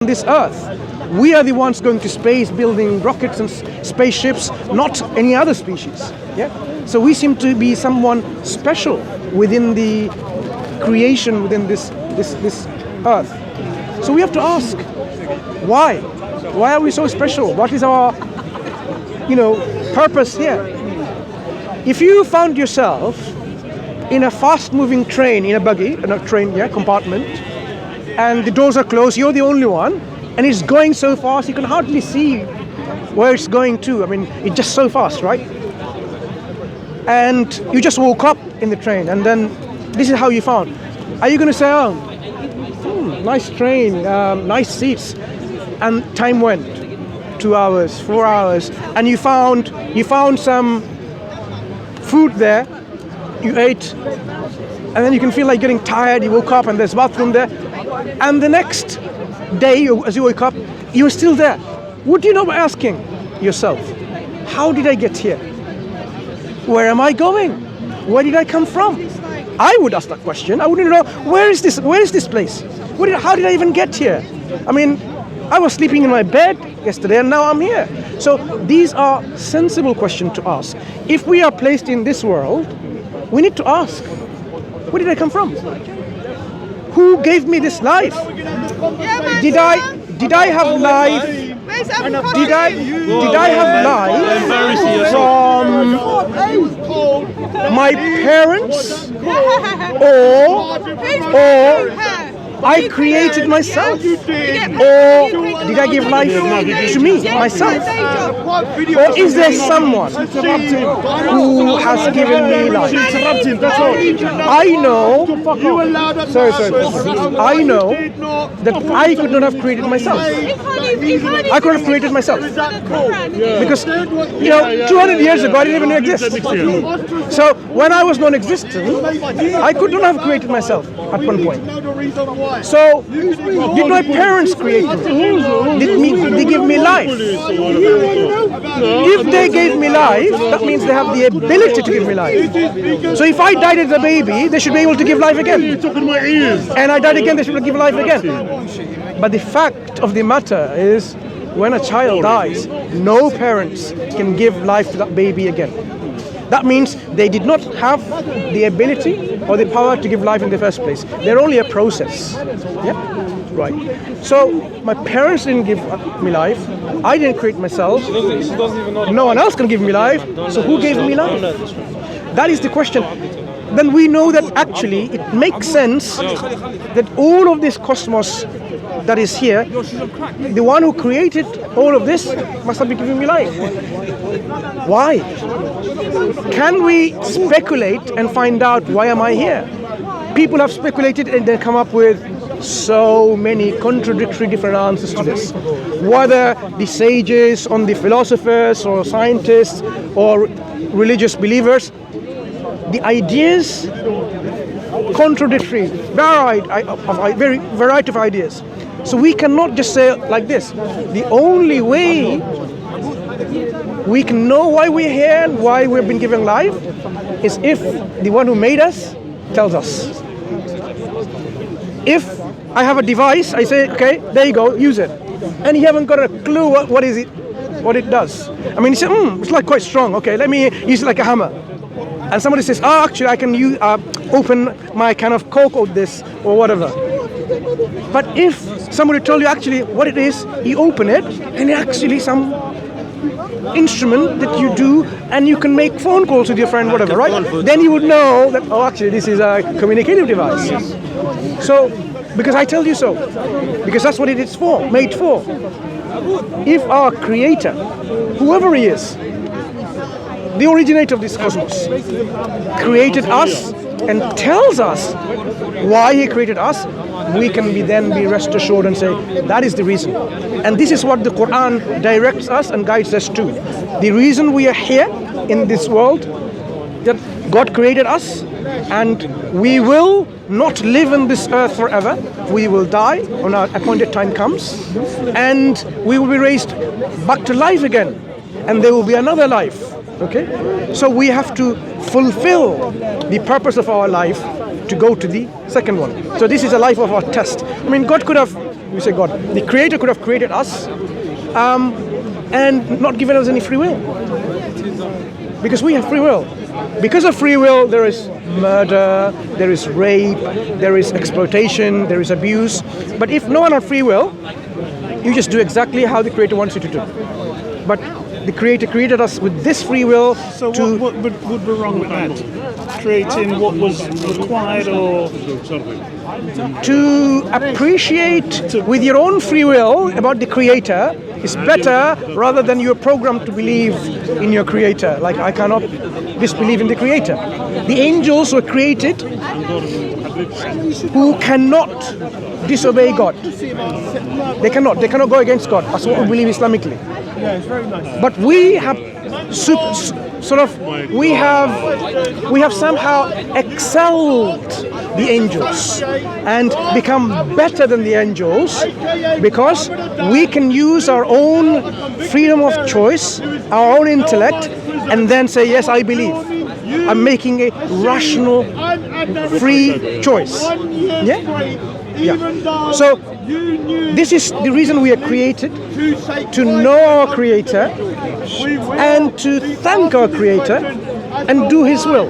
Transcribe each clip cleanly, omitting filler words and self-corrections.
this earth. We are the ones going to space, building rockets and spaceships, not any other species. Yeah. So we seem to be someone special within the creation, within this earth. So we have to ask, why? Why are we so special? What is our, purpose here? If you found yourself in a fast-moving train, in a buggy, in a train, compartment, and the doors are closed, you're the only one, and it's going so fast you can hardly see where it's going to. I mean, it's just so fast, right? And you just woke up in the train, and then this is how you found. Are you going to say, oh, nice train, nice seats, and time went 2 hours, 4 hours, and you found some food there, you ate, and then you can feel like getting tired, you woke up and there's bathroom there, and the next day as you wake up, you're still there. Would you not be asking yourself, how did I get here? Where am I going? Where did I come from? I would ask that question. I wouldn't know, where is this place? How did I even get here? I mean, I was sleeping in my bed yesterday and now I'm here. So these are sensible questions to ask. If we are placed in this world, we need to ask, where did I come from? Who gave me this life? Did I have life? Did I have life from my parents, or I created myself, or did I give life to me, myself? Or is there someone who has given me life? I know, I know that I could not have created myself. I could have created myself. Because, 200 years ago I didn't even exist. So when I was non-existent, I could not have created myself at one point. So, did my parents create me? Did they give me life? If they gave me life, that means they have the ability to give me life. So if I died as a baby, they should be able to give life again. And I died again, they should give life again. But the fact of the matter is, when a child dies, no parents can give life to that baby again. That means they did not have the ability or the power to give life in the first place. They're only a process. Yeah? Right. So my parents didn't give me life. I didn't create myself. No one else can give me life. So who gave me life? That is the question. Then we know that actually it makes sense that all of this cosmos that is here, the one who created all of this must have been giving me life. Why? Can we speculate and find out why am I here? People have speculated and they come up with so many contradictory different answers to this. Whether the sages, or the philosophers, or scientists, or religious believers, the ideas contradictory, variety of ideas. So we cannot just say like this. The only way we can know why we're here and why we've been given life is if the one who made us tells us. If I have a device, I say, okay, there you go, use it. And you haven't got a clue what it does. I mean, you say, it's like quite strong. Okay, let me use it like a hammer. And somebody says, actually, I can open my can of Coke or this or whatever. But if somebody told you actually what it is, you open it, and actually some instrument that you do, and you can make phone calls with your friend, whatever, right? Then you would know that, actually, this is a communicative device. So, because I tell you so, because that's what it is for, made for. If our creator, whoever he is, the originator of this cosmos, created us and tells us why he created us, we can then be rest assured and say, that is the reason. And this is what the Quran directs us and guides us to. The reason we are here in this world, that God created us, and we will not live in this earth forever. We will die when our appointed time comes, and we will be raised back to life again, and there will be another life. Okay? So we have to fulfill the purpose of our life to go to the second one. So this is a life of our test. I mean, God could have We say God. The Creator could have created us and not given us any free will. Because we have free will. Because of free will, there is murder, there is rape, there is exploitation, there is abuse. But if no one had free will, you just do exactly how the Creator wants you to do. But the Creator created us with this free will. So what would be wrong with that? Creating what was required, or to appreciate with your own free will about the Creator is better rather than you're programmed to believe in your Creator. Like, I cannot disbelieve in the Creator. The angels were created who cannot disobey God. They cannot go against God. That's what we believe Islamically. But we have we have somehow excelled the angels and become better than the angels because we can use our own freedom of choice, our own intellect, and then say, yes, I believe. I'm making a rational, free choice. Yeah. So this is the reason we are created, to know our Creator and to thank our Creator and do His will.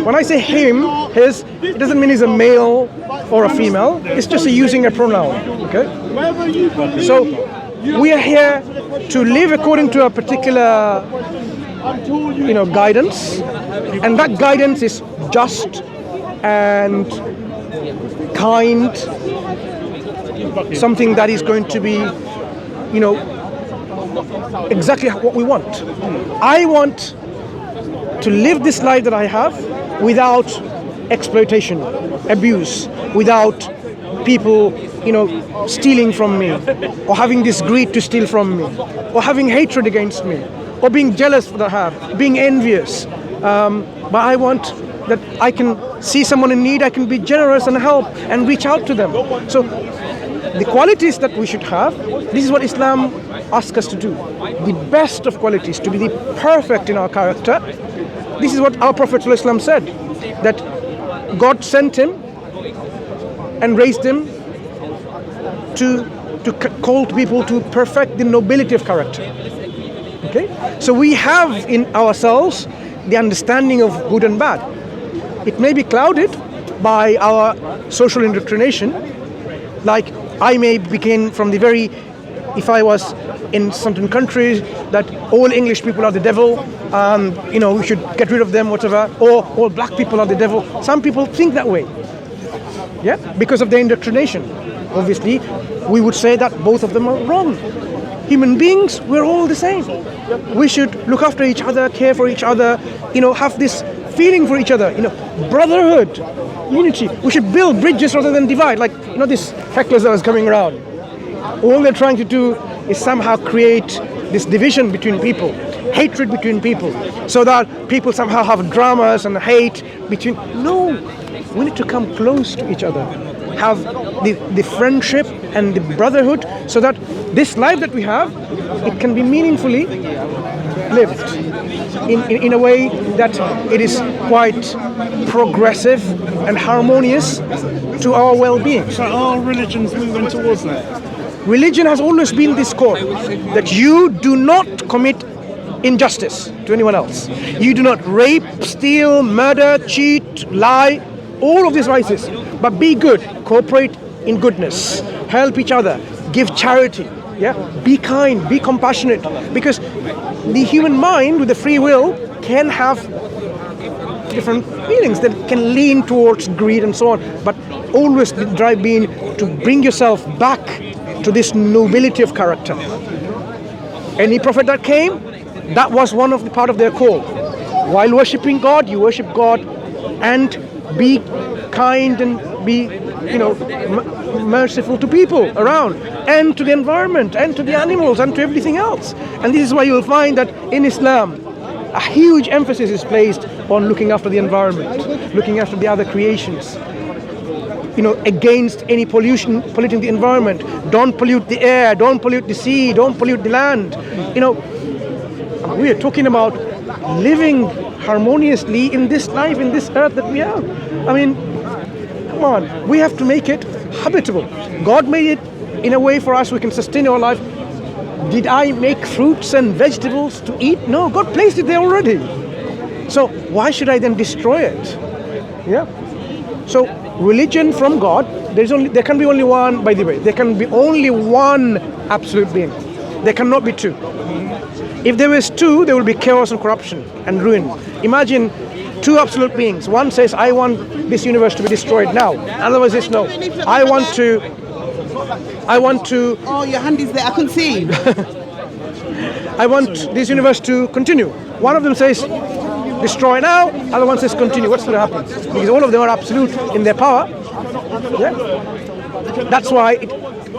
When I say Him, His, it doesn't mean He's a male or a female. It's just using a pronoun. Okay. So we are here to live according to a particular, guidance, and that guidance is just and kind, something that is going to be, exactly what we want. I want to live this life that I have without exploitation, abuse, without people, stealing from me, or having this greed to steal from me, or having hatred against me, or being jealous that I have, being envious. But I want that I can see someone in need, I can be generous and help and reach out to them. So the qualities that we should have, this is what Islam asks us to do. The best of qualities, to be the perfect in our character. This is what our Prophet ﷺ said, that God sent him and raised him to call people to perfect the nobility of character. Okay? So we have in ourselves the understanding of good and bad. It may be clouded by our social indoctrination, like I may begin from the very, if I was in certain countries, that all English people are the devil, we should get rid of them, whatever, or all black people are the devil. Some people think that way, yeah, because of their indoctrination. Obviously, we would say that both of them are wrong. Human beings, we're all the same. We should look after each other, care for each other, have this feeling for each other, brotherhood, unity. We should build bridges rather than divide. Like, these hecklers that was coming around. All they're trying to do is somehow create this division between people, hatred between people, so that people somehow have dramas and hate between. No, we need to come close to each other, have the friendship and the brotherhood, so that this life that we have, it can be meaningfully lived in a way that it is quite progressive and harmonious to our well-being. So are religions moving towards that? Religion has always been this core, that you do not commit injustice to anyone else. You do not rape, steal, murder, cheat, lie, all of these vices. But be good, cooperate in goodness, help each other, give charity, be kind, be compassionate. Because the human mind with the free will can have different feelings that can lean towards greed and so on. But always the drive being to bring yourself back to this nobility of character. Any prophet that came, that was one of the part of their call. While worshipping God, you worship God and be kind and be, merciful to people around and to the environment and to the animals and to everything else. And this is why you'll find that in Islam, a huge emphasis is placed on looking after the environment, looking after the other creations. Against any polluting the environment. Don't pollute the air, don't pollute the sea, don't pollute the land. We are talking about living harmoniously in this life, in this earth that we have. Come on, we have to make it habitable. God made it in a way for us we can sustain our life. Did I make fruits and vegetables to eat? No, God placed it there already. So why should I then destroy it? Yeah. So religion from God, there can be only one, by the way, there can be only one absolute being. There cannot be two. If there is two, there will be chaos and corruption and ruin. Imagine two absolute beings. One says, I want this universe to be destroyed now. Another one says, no, I want to. Oh, your hand is there, I can see. I want this universe to continue. One of them says, destroy now. Other one says, continue. What's going to happen? Because all of them are absolute in their power. Yeah? That's why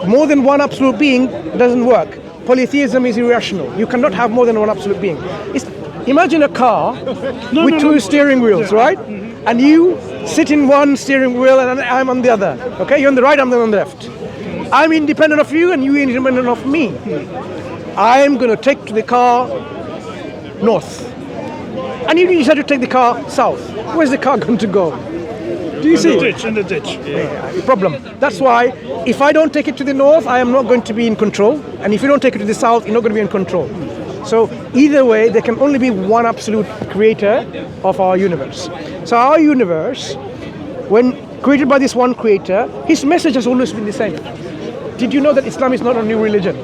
more than one absolute being doesn't work. Polytheism is irrational. You cannot have more than one absolute being. Imagine a car with two steering wheels, right? And you sit in one steering wheel and I'm on the other. Okay, you're on the right, I'm on the left. I'm independent of you and you independent of me. I'm going to take the car north. And you decide to take the car south. Where's the car going to go? Do you see? In the ditch. Yeah, problem. That's why if I don't take it to the north, I am not going to be in control. And if you don't take it to the south, you're not going to be in control. So either way, there can only be one absolute creator of our universe. So our universe, when created by this one creator, his message has always been the same. Did you know that Islam is not a new religion?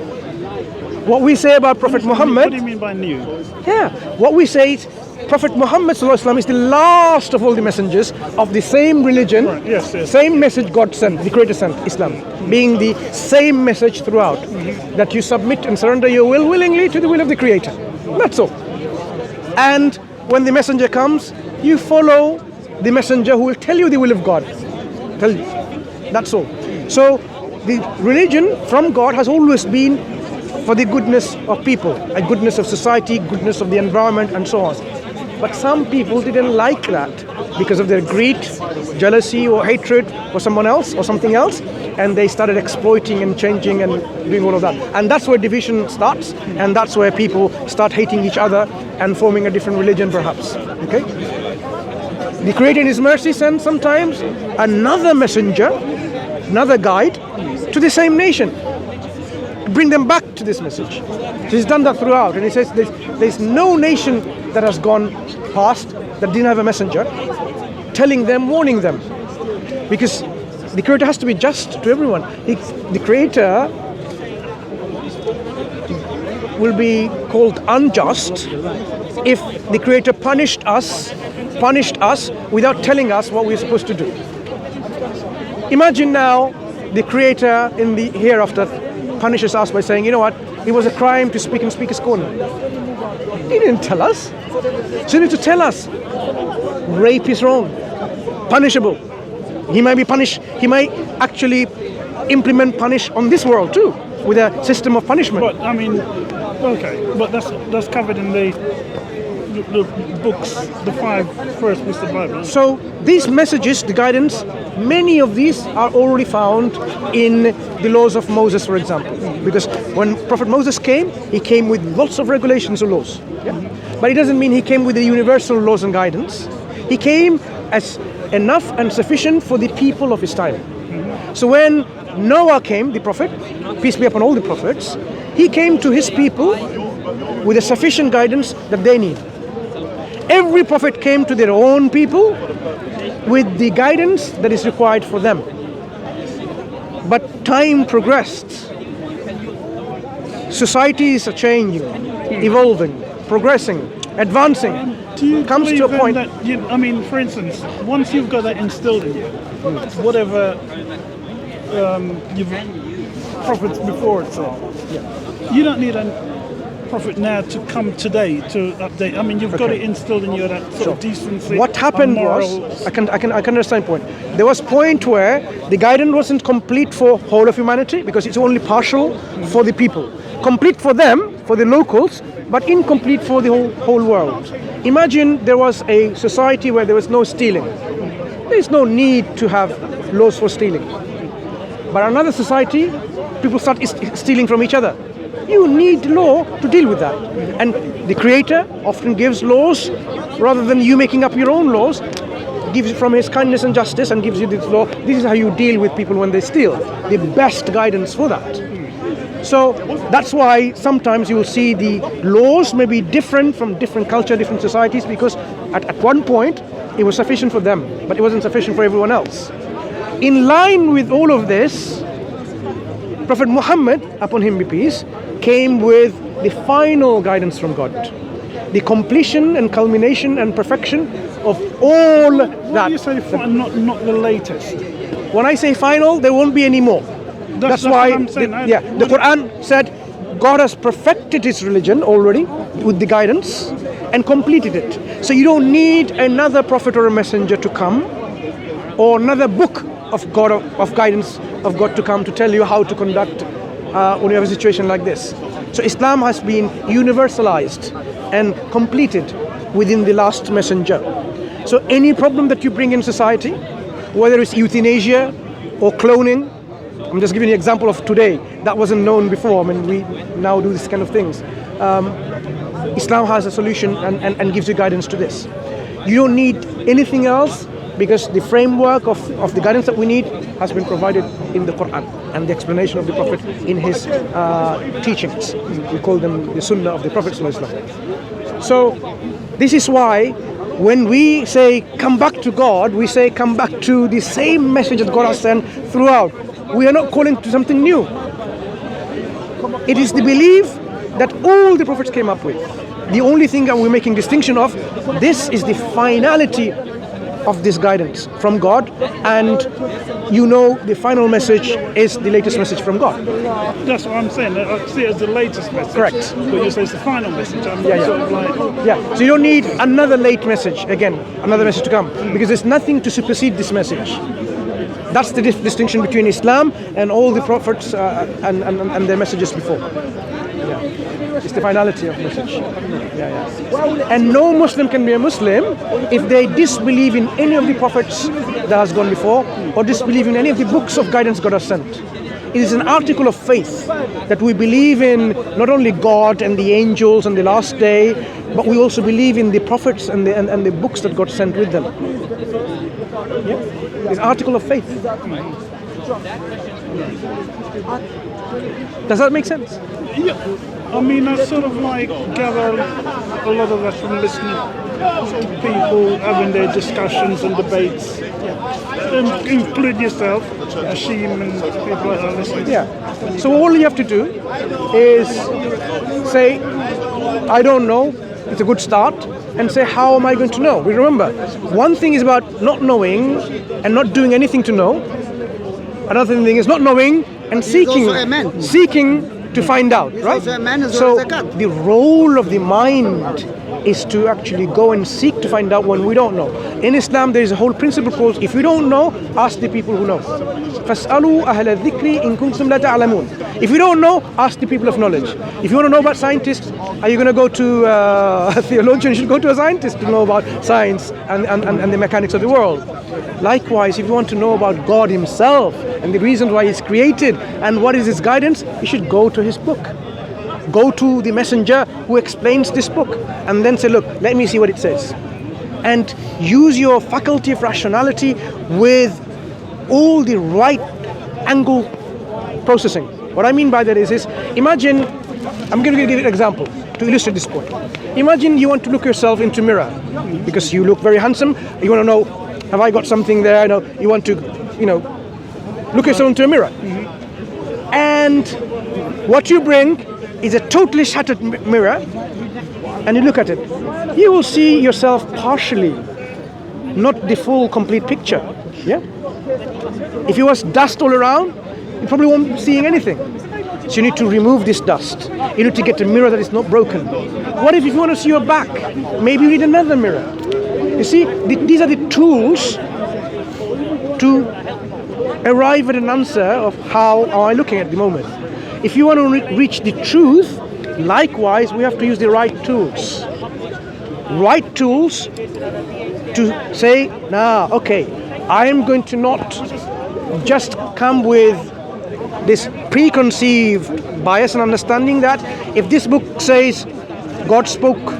What we say about Prophet Muhammad... What do you mean by new? Yeah, what we say is Prophet Muhammad ﷺ is the last of all the messengers of the same religion, right. Yes. Same message God sent, the Creator sent, Islam, being the same message throughout, that you submit and surrender your will willingly to the will of the Creator. That's all. And when the messenger comes, you follow the messenger who will tell you the will of God. Tell you. That's all. So the religion from God has always been for the goodness of people, a goodness of society, goodness of the environment, and so on. But some people didn't like that because of their greed, jealousy, or hatred for someone else or something else, and they started exploiting and changing and doing all of that. And that's where division starts, and that's where people start hating each other and forming a different religion, perhaps. Okay? The Creator in His mercy sends sometimes another messenger, another guide to the same nation, bring them back to this message. So He's done that throughout, and He says there's no nation that has gone past that didn't have a messenger telling them, warning them, because the Creator has to be just to everyone. The Creator will be called unjust if the Creator punished us without telling us what we're supposed to do. Imagine now the Creator in the hereafter punishes us by saying, you know what, it was a crime to speak in Speaker's Corner. He didn't tell us. So he needs to tell us. Rape is wrong. Punishable. He might be punished. He might actually implement punish on this world too, with a system of punishment. But I mean, okay, but that's covered in the books, the 5 first books of the Bible. So these messages, the guidance, many of these are already found in the laws of Moses, for example. Because when Prophet Moses came, he came with lots of regulations and laws. Yeah? But it doesn't mean he came with the universal laws and guidance. He came as enough and sufficient for the people of his time. So when Noah came, the prophet, peace be upon all the prophets, he came to his people with a sufficient guidance that they need. Every prophet came to their own people with the guidance that is required for them. But time progressed. Societies are changing, evolving, progressing, advancing. Do you comes to a believe point that I mean, for instance, once you've got that instilled in you, whatever you've prophets before it said, you don't need a prophet now to come today to update. I mean, you've got it instilled in you, that sort of decency. What happened was, I can understand point. There was point where the guidance wasn't complete for whole of humanity because it's only partial for the people. Complete for them, for the locals, but incomplete for the whole world. Imagine there was a society where there was no stealing. There is no need to have laws for stealing. But another society, people start stealing from each other. You need law to deal with that. And the Creator often gives laws rather than you making up your own laws. gives from his kindness and justice and gives you this law. This is how you deal with people when they steal. The best guidance for that. So that's why sometimes you will see the laws may be different from different culture, different societies, because at one point it was sufficient for them, but it wasn't sufficient for everyone else. In line with all of this, Prophet Muhammad, upon him be peace, came with the final guidance from God. The completion and culmination and perfection of all that. Why do you say not the latest? When I say final, there won't be any more. That's why what I'm saying. the Quran said God has perfected his religion already with the guidance and completed it. So you don't need another prophet or a messenger to come, or another book of God, of guidance of God to come to tell you how to conduct when you have a situation like this. So Islam has been universalized and completed within the last messenger. So any problem that you bring in society, whether it's euthanasia or cloning, I'm just giving you an example of today, that wasn't known before. I mean, we now do this kind of things. Islam has a solution and gives you guidance to this. You don't need anything else, because the framework of the guidance that we need has been provided in the Quran and the explanation of the Prophet in his teachings. We call them the Sunnah of the Prophet ﷺ. So this is why when we say come back to God, we say come back to the same message that God has sent throughout. We are not calling to something new. It is the belief that all the prophets came up with. The only thing that we're making distinction of, this is the finality of this guidance from God, and the final message is the latest message from God. That's what I'm saying. I see it as the latest message. Correct. But you say it's the final message. I'm Yeah. sort of like... Yeah, so you don't need another late message, again, another message to come, because there's nothing to supersede this message. That's the distinction between Islam and all the prophets and their messages before. Yeah. It's the finality of message. And no Muslim can be a Muslim if they disbelieve in any of the prophets that has gone before, or disbelieve in any of the books of guidance God has sent. It is an article of faith that we believe in not only God and the angels and the last day, but we also believe in the prophets and the books that God sent with them. Yeah? It's an article of faith. Does that make sense? Yeah. I mean, I sort of like gather a lot of that from listening to people having their discussions and debates, including yourself, Hashim, and people like that listening. Yeah. So all you have to do is say, I don't know. It's a good start. And say, how am I going to know? We remember, one thing is about not knowing and not doing anything to know. Another thing is not knowing and seeking to find out, right? So the role of the mind is to actually go and seek to find out when we don't know. In Islam, there is a whole principle called, if you don't know, ask the people who know. فَاسْأَلُوا أَهْلَ الذِّكْرِ إِن كُنتُمْ لَا تَعْلَمُونَ. If you don't know, ask the people of knowledge. If you want to know about scientists, are you going to go to a theologian? You should go to a scientist to know about science and the mechanics of the world. Likewise, if you want to know about God himself and the reasons why he's created and what is his guidance, you should go to his book. Go to the messenger who explains this book, and then say, look, let me see what it says. And use your faculty of rationality with all the right angle processing. What I mean by that is imagine, I'm going to give you an example to illustrate this point. Imagine you want to look yourself into a mirror because you look very handsome. You want to know, have I got something there? You want to, look yourself into a mirror. And what you bring is a totally shattered mirror, and you look at it. You will see yourself partially, not the full, complete picture. Yeah. If it was dust all around, you probably won't be seeing anything. So you need to remove this dust. You need to get a mirror that is not broken. What if you want to see your back? Maybe you need another mirror. You see, these are the tools to arrive at an answer of how am I looking at the moment. If you want to reach the truth, likewise, we have to use the right tools. Right tools to say, okay, I am going to not just come with this preconceived bias and understanding that if this book says God spoke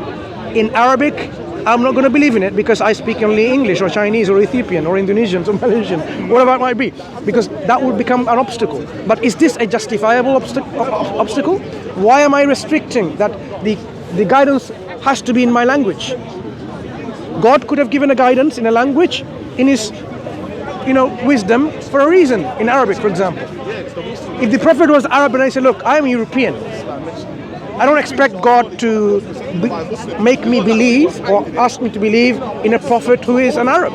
in Arabic I'm not going to believe in it because I speak only English or Chinese or Ethiopian or Indonesian or Malaysian, whatever it might be, because that would become an obstacle. But is this a justifiable obstacle? Why am I restricting that the guidance has to be in my language? God could have given a guidance in a language in his wisdom for a reason, in Arabic, for example. If the Prophet was Arab and I say, look, I am European, I don't expect God to make me believe or ask me to believe in a prophet who is an Arab.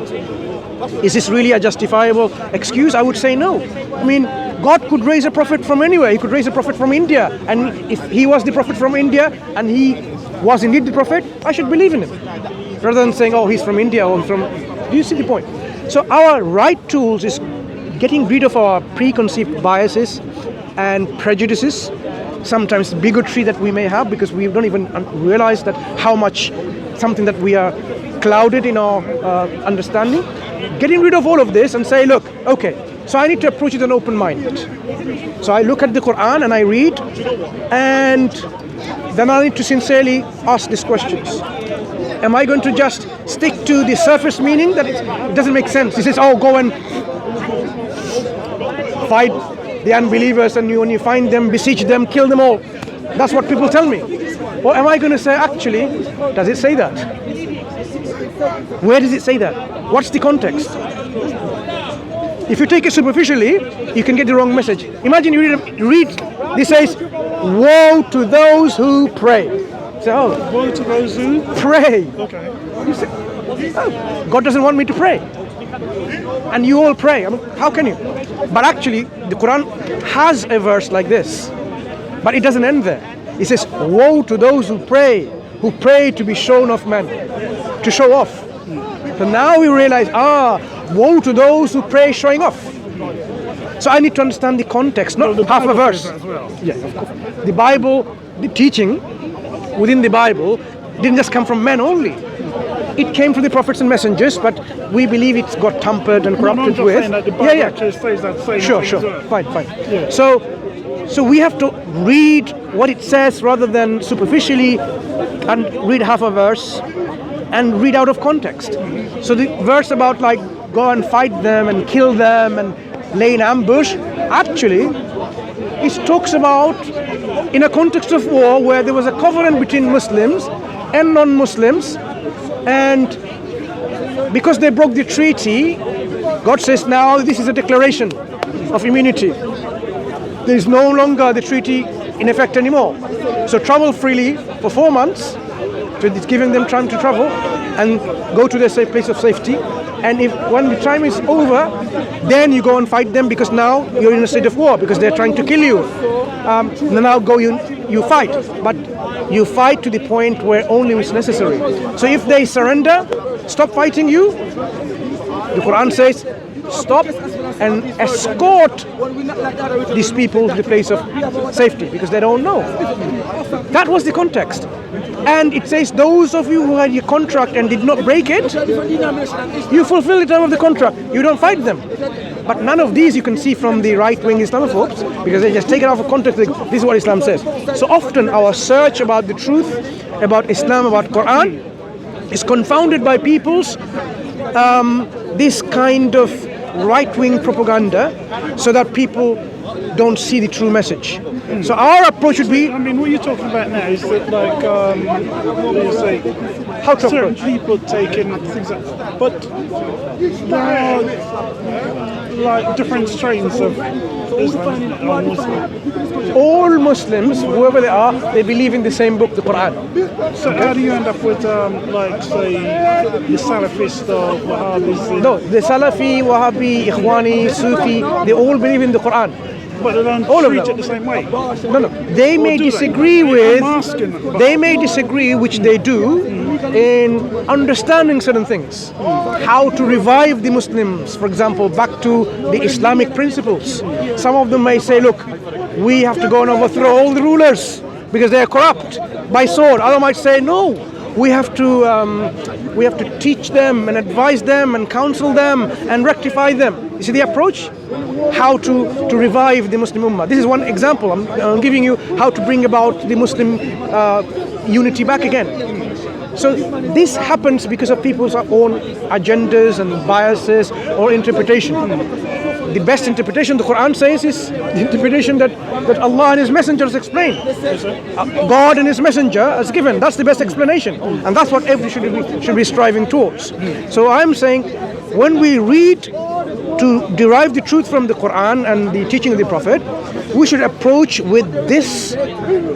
Is this really a justifiable excuse? I would say no. I mean, God could raise a prophet from anywhere. He could raise a prophet from India. And if he was the prophet from India and he was indeed the prophet, I should believe in him. Rather than saying, oh, he's from India or from... Do you see the point? So our right tools is getting rid of our preconceived biases and prejudices, sometimes bigotry that we may have because we don't even realize that how much something that we are clouded in our understanding. Getting rid of all of this and say, look, okay, so I need to approach it with an open mind. So I look at the Quran and I read, and then I need to sincerely ask these questions. Am I going to just stick to the surface meaning that it doesn't make sense? He says, oh, go and fight the unbelievers, and when you find them, beseech them, kill them all. That's what people tell me. Or am I going to say, actually, does it say that? Where does it say that? What's the context? If you take it superficially, you can get the wrong message. Imagine you read this says, woe to those who pray. So, oh, Woe to those who pray. Okay. You say, oh, God doesn't want me to pray. And you all pray. I mean, how can you? But actually, the Quran has a verse like this. But it doesn't end there. It says, woe to those who pray to be shown off men, to show off. So now we realize, woe to those who pray showing off. So I need to understand the context, not half a verse. As well. Yeah, of course. The Bible, the teaching within the Bible didn't just come from men only. It came from the prophets and messengers, but we believe it's got tampered and corrupted I'm with. saying that the Bible actually says that same Sure, thing sure. as well. Fine. Yeah. So we have to read what it says rather than superficially and read half a verse and read out of context. So the verse about like go and fight them and kill them and lay in ambush, actually it talks about in a context of war where there was a covenant between Muslims and non-Muslims, and because they broke the treaty, God says now this is a declaration of immunity. There is no longer the treaty in effect anymore. So travel freely for 4 months. So it's giving them time to travel and go to their safe place of safety. And if when the time is over, then you go and fight them because now you're in a state of war because they're trying to kill you. Now go you fight, but you fight to the point where only it's necessary. So if they surrender, stop fighting you, the Quran says, stop and escort these people to the place of safety because they don't know. That was the context. And it says those of you who had your contract and did not break it, you fulfill the term of the contract. You don't fight them. But none of these you can see from the right-wing Islamophobes because they just take it out of context. This is what Islam says. So often our search about the truth, about Islam, about Quran is confounded by people's this kind of right-wing propaganda so that people don't see the true message. So our approach would be... I mean, what you're talking about now is that, like, what do you say? How to certain approach? people taking things like... But there are, like, different strains of Islam or Muslim. All Muslims, whoever they are, they believe in the same book, the Quran. So how do you end up with, like, say, the Salafist or Wahhabis? No, the Salafi, Wahhabi, Ikhwani, Sufi, they all believe in the Quran. But they don't All of treat them. it the same way. No. They may do they? disagree I'm with... asking them, but- They may disagree, which they do, in understanding certain things. How to revive the Muslims, for example, back to the Islamic principles. Some of them may say, look, we have to go and overthrow all the rulers because they are corrupt by sword. Others might say, no, we have to teach them and advise them and counsel them and rectify them. You see the approach? How to revive the Muslim Ummah. This is one example. I'm giving you how to bring about the Muslim unity back again. So this happens because of people's own agendas and biases or interpretation. The best interpretation, the Quran says, is the interpretation that Allah and His Messenger has explained. God and His Messenger has given. That's the best explanation. And that's what everybody should be striving towards. So I'm saying, when we read to derive the truth from the Quran and the teaching of the Prophet, we should approach with this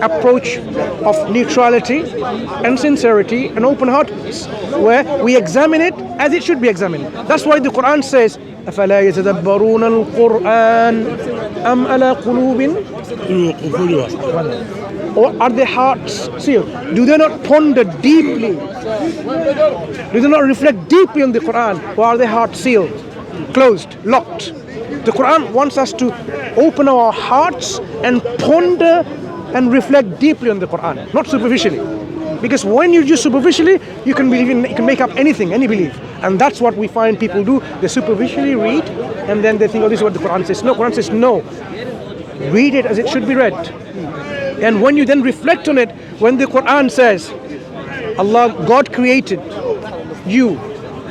approach of neutrality and sincerity and open-heartedness, where we examine it as it should be examined. That's why the Quran says, أَفَلَا يَتَدَبَّرُونَ الْقُرْآنَ أَمْ عَلَى قُلُوبٍ, or are their hearts sealed? Do they not ponder deeply? Do they not reflect deeply on the Quran? Or are their hearts sealed, closed, locked? The Quran wants us to open our hearts and ponder and reflect deeply on the Quran, not superficially. Because when you do superficially, you can make up anything, any belief. And that's what we find people do. They superficially read, and then they think, oh, this is what the Quran says. No, Quran says no. Read it as it should be read. And when you then reflect on it, when the Quran says, God created you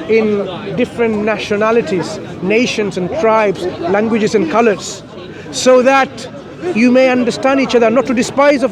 in different nationalities, nations and tribes, languages and colors, so that you may understand each other, not to despise of